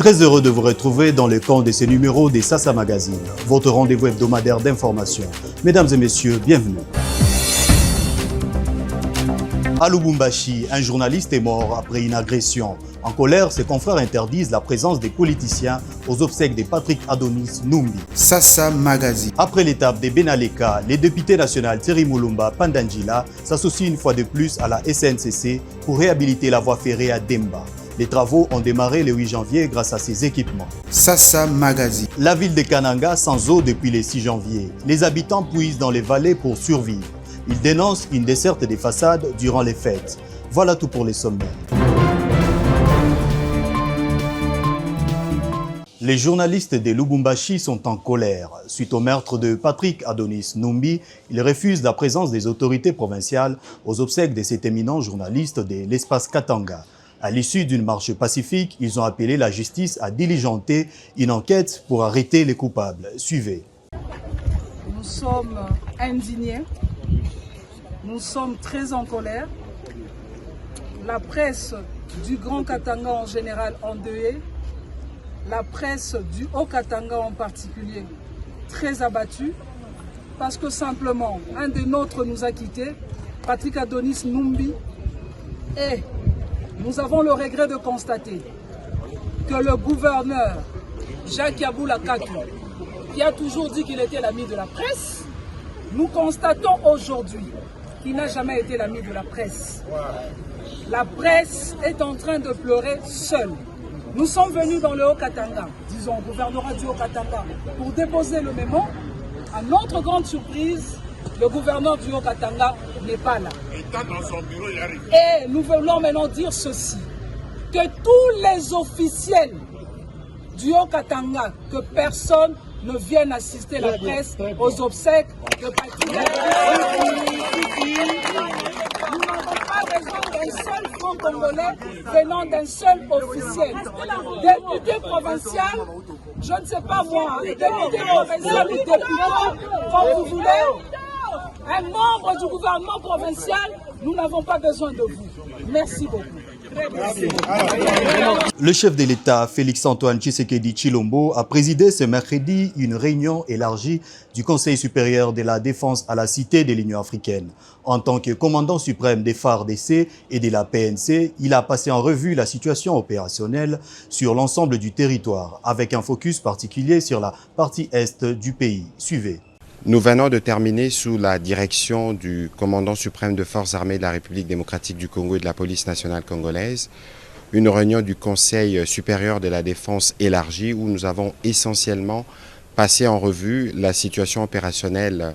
Très heureux de vous retrouver dans le camp de ces numéros des Sasa Magazine, votre rendez-vous hebdomadaire d'information. Mesdames et messieurs, bienvenue. À Lubumbashi, un journaliste est mort après une agression. En colère, ses confrères interdisent la présence des politiciens aux obsèques de Patrick Adonis Numbi. Sasa Magazine. Après l'étape de Benaleka, les députés nationaux Thierry Mulumba Pandangila s'associent une fois de plus à la SNCC pour réhabiliter la voie ferrée à Demba. Les travaux ont démarré le 8 janvier grâce à ces équipements. Sasa Magazine. La ville de Kananga sans eau depuis le 6 janvier. Les habitants puisent dans les vallées pour survivre. Ils dénoncent une desserte des façades durant les fêtes. Voilà tout pour les sommaires. Les journalistes de Lubumbashi sont en colère. Suite au meurtre de Patrick Adonis Numbi, ils refusent la présence des autorités provinciales aux obsèques de cet éminent journaliste de l'espace Katanga. À l'issue d'une marche pacifique, ils ont appelé la justice à diligenter une enquête pour arrêter les coupables. Suivez. Nous sommes indignés, nous sommes très en colère. La presse du Grand Katanga en général endeuillée, la presse du Haut-Katanga en particulier très abattue, parce que simplement un des nôtres nous a quittés, Patrick Adonis Numbi, et nous avons le regret de constater que le gouverneur Jacques Yaboula Katou, qui a toujours dit qu'il était l'ami de la presse, nous constatons aujourd'hui qu'il n'a jamais été l'ami de la presse. La presse est en train de pleurer seule. Nous sommes venus dans le Haut-Katanga, disons au gouvernorat du Haut-Katanga, pour déposer le mémo. À notre grande surprise, le gouverneur du Haut-Katanga n'est pas là. Dans son bureau, il arrive. Et nous voulons maintenant dire ceci, que tous les officiels du Haut-Katanga, que personne ne vienne assister la presse aux obsèques de Patrick Adonis. Nous n'avons pas besoin d'un seul franc congolais venant d'un seul officiel. Député provincial, je ne sais pas moi, député provincial ou député, comme vous voulez, un membre du gouvernement provincial, nous n'avons pas besoin de vous. Merci beaucoup. Le chef de l'État, Félix-Antoine Tshisekedi Tshilombo, a présidé ce mercredi une réunion élargie du Conseil supérieur de la défense à la Cité de l'Union africaine. En tant que commandant suprême des FARDC et de la PNC, il a passé en revue la situation opérationnelle sur l'ensemble du territoire, avec un focus particulier sur la partie est du pays. Suivez. Nous venons de terminer sous la direction du commandant suprême de forces armées de la République démocratique du Congo et de la police nationale congolaise, une réunion du Conseil supérieur de la défense élargie où nous avons essentiellement passé en revue la situation opérationnelle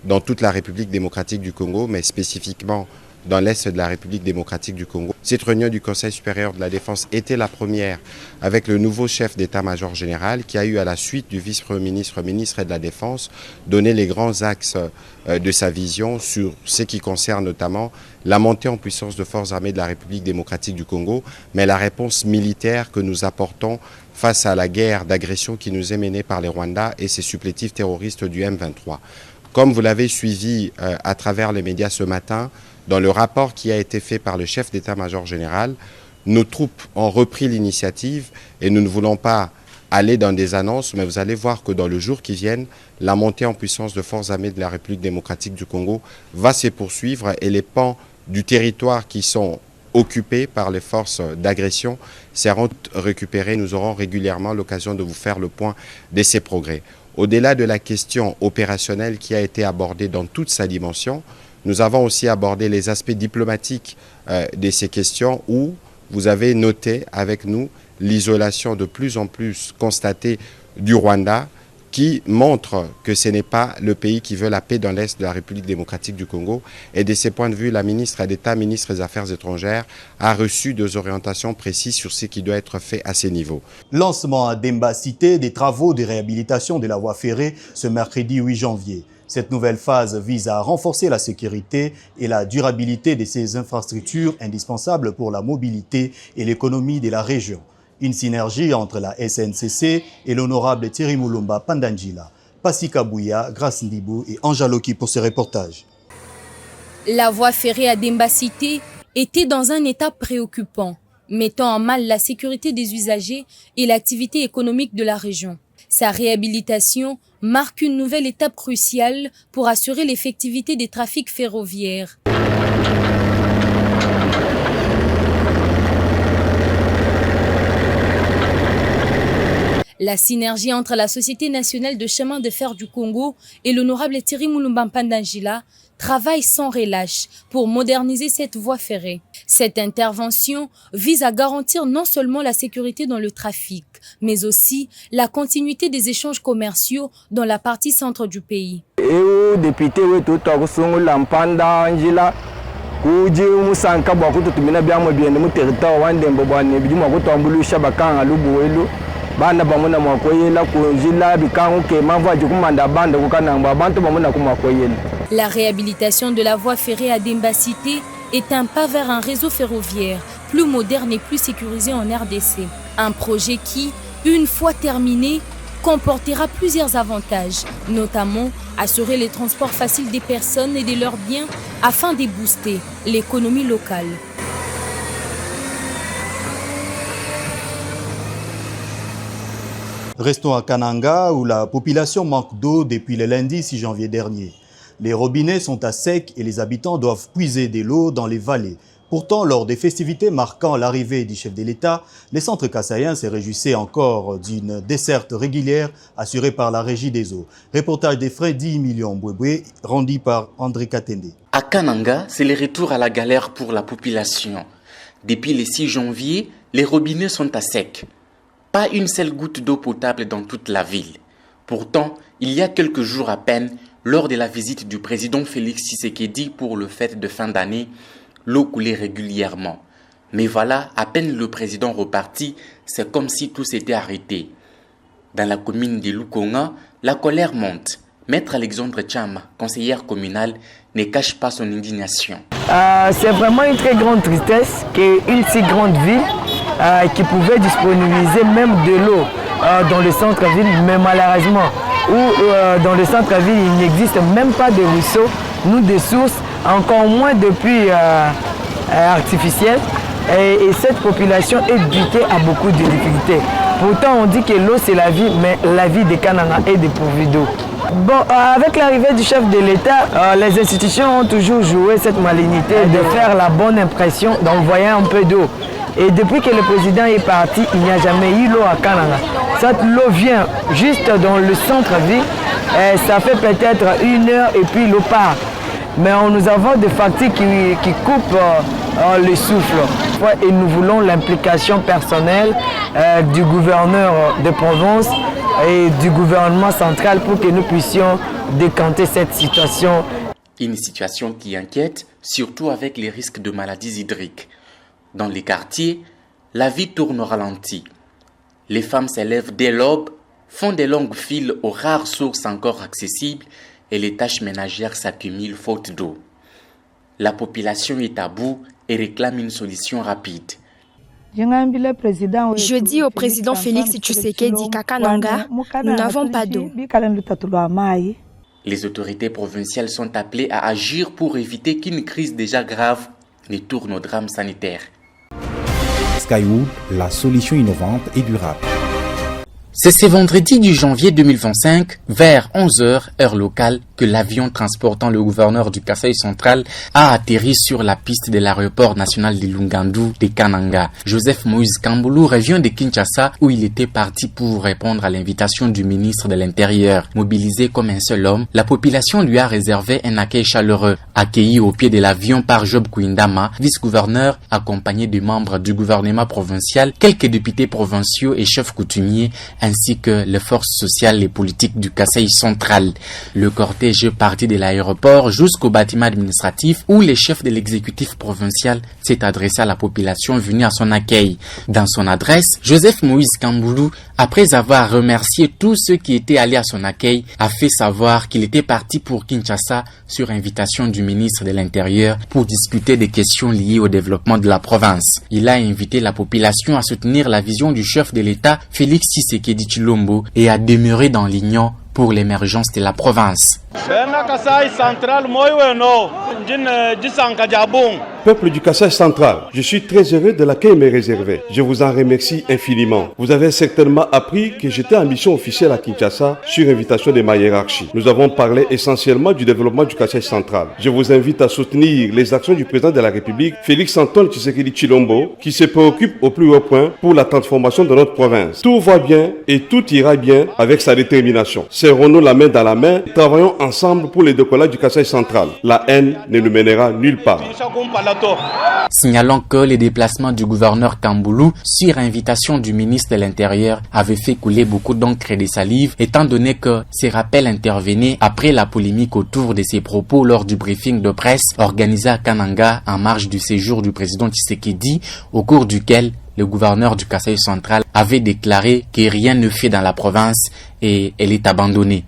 dans toute la République démocratique du Congo, mais spécifiquement dans l'est de la République démocratique du Congo. Cette réunion du Conseil supérieur de la défense était la première avec le nouveau chef d'état-major général qui a eu à la suite du vice-premier ministre, ministre de la Défense, donné les grands axes de sa vision sur ce qui concerne notamment la montée en puissance de forces armées de la République démocratique du Congo, mais la réponse militaire que nous apportons face à la guerre d'agression qui nous est menée par les Rwandais et ses supplétifs terroristes du M23. Comme vous l'avez suivi à travers les médias ce matin, dans le rapport qui a été fait par le chef d'état-major général, nos troupes ont repris l'initiative et nous ne voulons pas aller dans des annonces, mais vous allez voir que dans le jour qui vient, la montée en puissance de forces armées de la République démocratique du Congo va se poursuivre et les pans du territoire qui sont occupés par les forces d'agression seront récupérés. Nous aurons régulièrement l'occasion de vous faire le point de ces progrès. Au-delà de la question opérationnelle qui a été abordée dans toute sa dimension, nous avons aussi abordé les aspects diplomatiques de ces questions où vous avez noté avec nous l'isolation de plus en plus constatée du Rwanda qui montre que ce n'est pas le pays qui veut la paix dans l'Est de la République démocratique du Congo. Et de ce point de vue, la ministre d'État, ministre des Affaires étrangères, a reçu des orientations précises sur ce qui doit être fait à ces niveaux. Lancement à Demba Cité des travaux de réhabilitation de la voie ferrée ce mercredi 8 janvier. Cette nouvelle phase vise à renforcer la sécurité et la durabilité de ces infrastructures indispensables pour la mobilité et l'économie de la région. Une synergie entre la SNCC et l'honorable Thierry Mulumba Pandangila. Passika Bouya, Grace Ndibou et Anjaloki pour ce reportage. La voie ferrée à Demba Cité était dans un état préoccupant. mettant en mal la sécurité des usagers et l'activité économique de la région. Sa réhabilitation marque une nouvelle étape cruciale pour assurer l'effectivité des trafics ferroviaires. La synergie entre la Société nationale de chemin de fer du Congo et l'honorable Thierry Moulumba Mpanda-Njila travaille sans relâche pour moderniser cette voie ferrée. Cette intervention vise à garantir non seulement la sécurité dans le trafic, mais aussi la continuité des échanges commerciaux dans la partie centre du pays. La réhabilitation de la voie ferrée à Demba Cité est un pas vers un réseau ferroviaire plus moderne et plus sécurisé en RDC. Un projet qui, une fois terminé, comportera plusieurs avantages, notamment assurer les transports faciles des personnes et de leurs biens afin de booster l'économie locale. Restons à Kananga où la population manque d'eau depuis le lundi 6 janvier dernier. Les robinets sont à sec et les habitants doivent puiser de l'eau dans les vallées. Pourtant, lors des festivités marquant l'arrivée du chef de l'État, les centres kassaïens se réjouissaient encore d'une desserte régulière assurée par la Régie des eaux. Reportage des Freddy Million Bouéboué, rendu par André Katende. À Kananga, c'est le retour à la galère pour la population. Depuis le 6 janvier, les robinets sont à sec. Pas une seule goutte d'eau potable dans toute la ville. Pourtant, il y a quelques jours à peine, lors de la visite du président Félix Tshisekedi pour le fête de fin d'année, l'eau coulait régulièrement. Mais voilà, à peine le président reparti, c'est comme si tout s'était arrêté. Dans la commune de Lukonga, la colère monte. Maître Alexandre Tchama, conseillère communale, ne cache pas son indignation. C'est vraiment une très grande tristesse qu'une si grande ville qui pouvait disponibiliser même de l'eau dans le centre-ville, mais malheureusement, dans le centre-ville, il n'existe même pas de ruisseaux, nous des sources, encore moins de pluie artificielle. Et cette population est butée à beaucoup de difficultés. Pourtant, on dit que l'eau c'est la vie, mais la vie des Kananga est dépourvue d'eau. Bon, avec l'arrivée du chef de l'État, les institutions ont toujours joué cette malignité de faire la bonne impression d'envoyer un peu d'eau. Et depuis que le président est parti, il n'y a jamais eu l'eau à Kananga. Cette eau vient juste dans le centre-ville, ça fait peut-être 1 heure et puis l'eau part. Mais nous avons des factures qui coupent le souffle. Et nous voulons l'implication personnelle du gouverneur de province et du gouvernement central pour que nous puissions décanter cette situation. Une situation qui inquiète, surtout avec les risques de maladies hydriques. Dans les quartiers, la vie tourne au ralenti. Les femmes s'élèvent dès l'aube, font des longues files aux rares sources encore accessibles et les tâches ménagères s'accumulent faute d'eau. La population est à bout et réclame une solution rapide. Je dis au président Félix Tshisekedi qu'à Kananga, nous n'avons pas d'eau. Les autorités provinciales sont appelées à agir pour éviter qu'une crise déjà grave ne tourne au drame sanitaire. Skywood, la solution innovante et durable. C'est ce vendredi du janvier 2025, vers 11h, heure locale, que l'avion transportant le gouverneur du Kasaï central a atterri sur la piste de l'aéroport national de Lungandu de Kananga. Joseph Moïse Kamboulou revient de Kinshasa où il était parti pour répondre à l'invitation du ministre de l'Intérieur. Mobilisé comme un seul homme, la population lui a réservé un accueil chaleureux. Accueilli au pied de l'avion par Job Kouindama, vice-gouverneur, accompagné de membres du gouvernement provincial, quelques députés provinciaux et chefs coutumiers, ainsi que les forces sociales et politiques du Kasaï central. Le cortège parti de l'aéroport jusqu'au bâtiment administratif où le chef de l'exécutif provincial s'est adressé à la population venue à son accueil. Dans son adresse, Joseph Moïse Kamboulou, après avoir remercié tous ceux qui étaient allés à son accueil, a fait savoir qu'il était parti pour Kinshasa sur invitation du ministre de l'Intérieur pour discuter des questions liées au développement de la province. Il a invité la population à soutenir la vision du chef de l'État, Félix Tshisekedi Tshilombo, et à demeurer dans l'union pour l'émergence de la province. Peuple du Kasaï central, je suis très heureux de l'accueil me réservé. Je vous en remercie infiniment. Vous avez certainement appris que j'étais en mission officielle à Kinshasa sur invitation de ma hiérarchie. Nous avons parlé essentiellement du développement du Kasaï central. Je vous invite à soutenir les actions du président de la République, Félix Antoine Tshisekedi Tshilombo, qui se préoccupe au plus haut point pour la transformation de notre province. Tout va bien et tout ira bien avec sa détermination. Serrons-nous la main dans la main, travaillons ensemble pour le décollage du Kasaï central. La haine ne nous mènera nulle part. Signalons que les déplacements du gouverneur Kamboulou, sur invitation du ministre de l'Intérieur, avaient fait couler beaucoup d'encre et de salive, étant donné que ces rappels intervenaient après la polémique autour de ses propos lors du briefing de presse organisé à Kananga en marge du séjour du président Tshisekedi, au cours duquel le gouverneur du Kasaï central avait déclaré que rien ne fait dans la province et elle est abandonnée.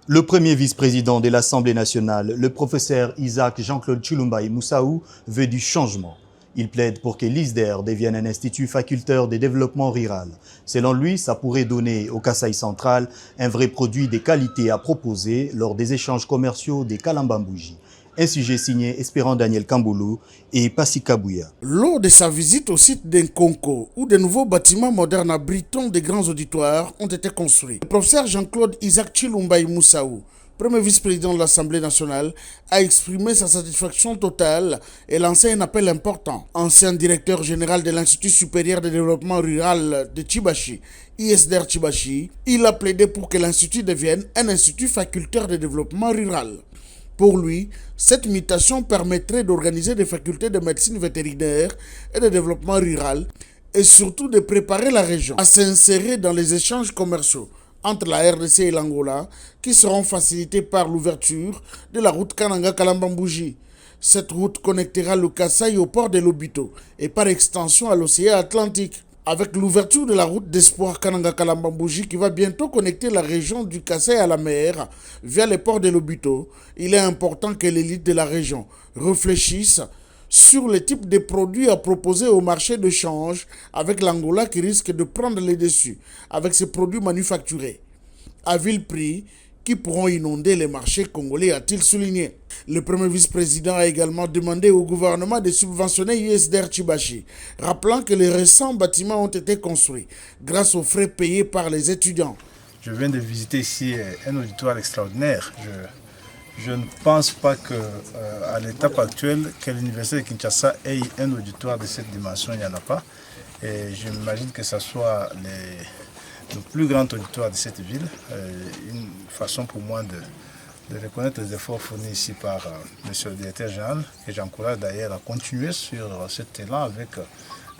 Le premier vice-président de l'Assemblée nationale, le professeur Isaac Jean-Claude Tshilombaï Moussaou, veut du changement. Il plaide pour que l'ISDER devienne un institut facultaire de développement rural. Selon lui, ça pourrait donner au Kasaï central un vrai produit de qualité à proposer lors des échanges commerciaux des Kalambambouji. Un sujet signé Espérant Daniel Kamboulou et Passi Kabouya. Lors de sa visite au site d'Nkonko, où de nouveaux bâtiments modernes abritant des grands auditoires ont été construits, le professeur Jean-Claude Isaac Tshilombaï Moussaou, premier vice-président de l'Assemblée nationale, a exprimé sa satisfaction totale et lancé un appel important. Ancien directeur général de l'Institut supérieur de développement rural de Tchibachi, ISDER Tchibachi, il a plaidé pour que l'Institut devienne un institut facultaire de développement rural. Pour lui, cette mutation permettrait d'organiser des facultés de médecine vétérinaire et de développement rural et surtout de préparer la région à s'insérer dans les échanges commerciaux entre la RDC et l'Angola qui seront facilités par l'ouverture de la route Kananga-Kalambambouji. Cette route connectera le Kasaï au port de Lobito et par extension à l'océan Atlantique. Avec l'ouverture de la route d'espoir Kananga-Kalambambouji qui va bientôt connecter la région du Kasaï à la mer via les ports de Lobito, il est important que l'élite de la région réfléchisse sur les types de produits à proposer au marché de change avec l'Angola qui risque de prendre les dessus avec ses produits manufacturés à vil prix qui pourront inonder les marchés congolais, a-t-il souligné. Le premier vice-président a également demandé au gouvernement de subventionner ISDER Tchibachi, rappelant que les récents bâtiments ont été construits grâce aux frais payés par les étudiants. Je viens de visiter ici un auditoire extraordinaire. Je ne pense pas qu'à l'étape actuelle, que l'université de Kinshasa ait un auditoire de cette dimension, il n'y en a pas. Et je m'imagine que ce soit le plus grand auditoire de cette ville. Une façon pour moi de reconnaître les efforts fournis ici par M. le directeur général, et j'encourage d'ailleurs à continuer sur cet élan avec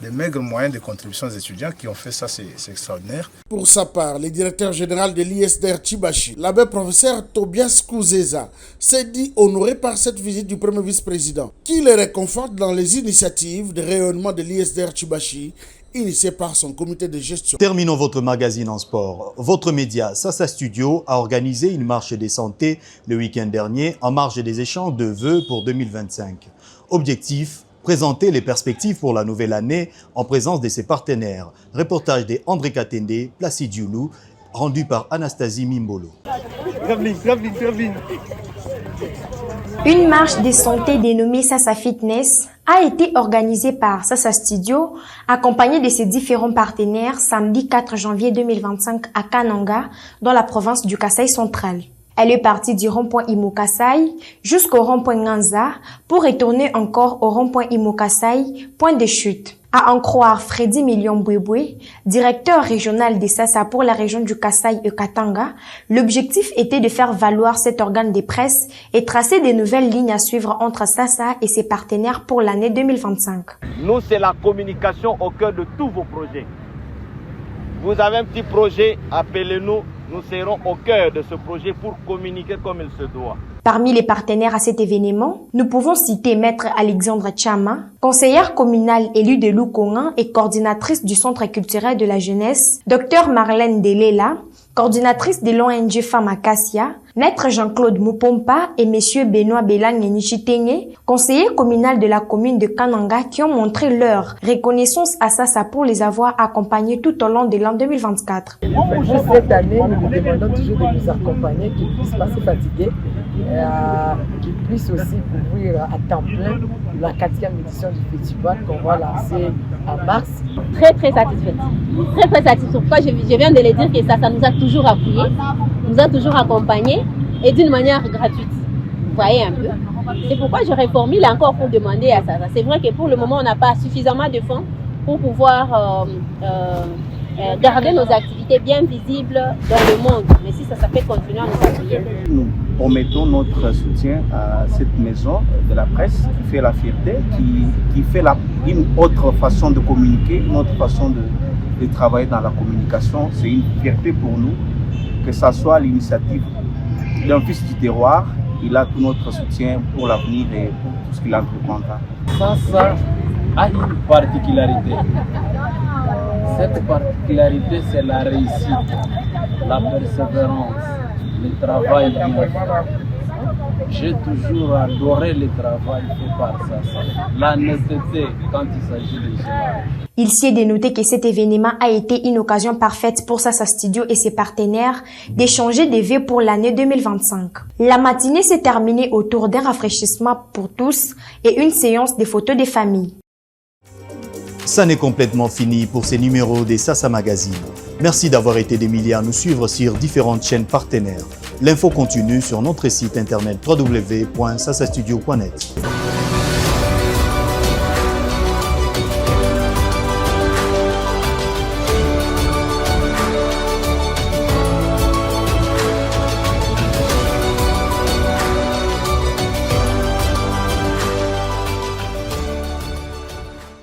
les maigres moyens de contribution des étudiants qui ont fait ça, c'est extraordinaire. Pour sa part, le directeur général de l'ISDER Tchibachi, l'abbé professeur Tobias Kouzeza, s'est dit honoré par cette visite du premier vice-président, qui le réconforte dans les initiatives de rayonnement de l'ISDER Tchibachi, initié par son comité de gestion. Terminons votre magazine en sport. Votre média Sasa Studio a organisé une marche des santé le week-end dernier en marge des échanges de vœux pour 2025. Objectif, présenter les perspectives pour la nouvelle année en présence de ses partenaires. Reportage de André Katende, Placide Dioulou, rendu par Anastasie Mimbolo. Une marche de santé dénommée Sasa Fitness a été organisée par Sasa Studio, accompagnée de ses différents partenaires samedi 4 janvier 2025 à Kananga, dans la province du Kasaï central. Elle est partie du rond-point Imo-Kasaï jusqu'au rond-point Nganza pour retourner encore au rond-point Imo-Kasaï, point de chute. À en croire Freddy Million Bouéboué, directeur régional des Sasa pour la région du Kasaï et Katanga, l'objectif était de faire valoir cet organe de presse et tracer des nouvelles lignes à suivre entre Sasa et ses partenaires pour l'année 2025. Nous, c'est la communication au cœur de tous vos projets. Vous avez un petit projet, appelez-nous, nous serons au cœur de ce projet pour communiquer comme il se doit. Parmi les partenaires à cet événement, nous pouvons citer Maître Alexandre Tchama, conseillère communale élue de Lukonga et coordinatrice du Centre culturel de la jeunesse, Dr Marlène Delela, coordinatrice de l'ONG Femmes Acacia, Maître Jean-Claude Mupompa et Monsieur Benoît Belang Nichitenge, conseillers communaux de la commune de Kananga, qui ont montré leur reconnaissance à Sassa pour les avoir accompagnés tout au long de l'an 2024. Cette année, nous nous demandons toujours de nous accompagner, qu'ils puissent pas se fatiguer, qu'ils puissent aussi couvrir à temps plein la 4e édition du festival qu'on va lancer en mars. Très satisfaite. Très satisfaite. Pourquoi je viens de le dire que ça nous a toujours appuyés, nous a toujours accompagnés et d'une manière gratuite. Vous voyez un peu. C'est pourquoi je reformule encore pour demander à ça. C'est vrai que pour le moment, on n'a pas suffisamment de fonds pour pouvoir garder nos activités bien visibles dans le monde. Mais si ça peut continuer à nous appuyer. Nous promettons notre soutien à cette maison de la presse qui fait la fierté, qui fait une autre façon de communiquer, une autre façon de travailler dans la communication. C'est une fierté pour nous que ça soit l'initiative d'un fils du terroir. Il a tout notre soutien pour l'avenir et pour tout ce qu'il entreprendra. Ça a une particularité. Cette particularité, c'est la réussite, la persévérance, le travail bien fait. J'ai toujours adoré le travail fait par Sassa, l'honnêteté quand il s'agit de cela. Il s'y est dénoté que cet événement a été une occasion parfaite pour Sassa Studio et ses partenaires d'échanger des vœux pour l'année 2025. La matinée s'est terminée autour d'un rafraîchissement pour tous et une séance de photos des familles. Ça n'est complètement fini pour ces numéros des Sassa Magazine. Merci d'avoir été des milliers à nous suivre sur différentes chaînes partenaires. L'info continue sur notre site internet www.sassastudio.net.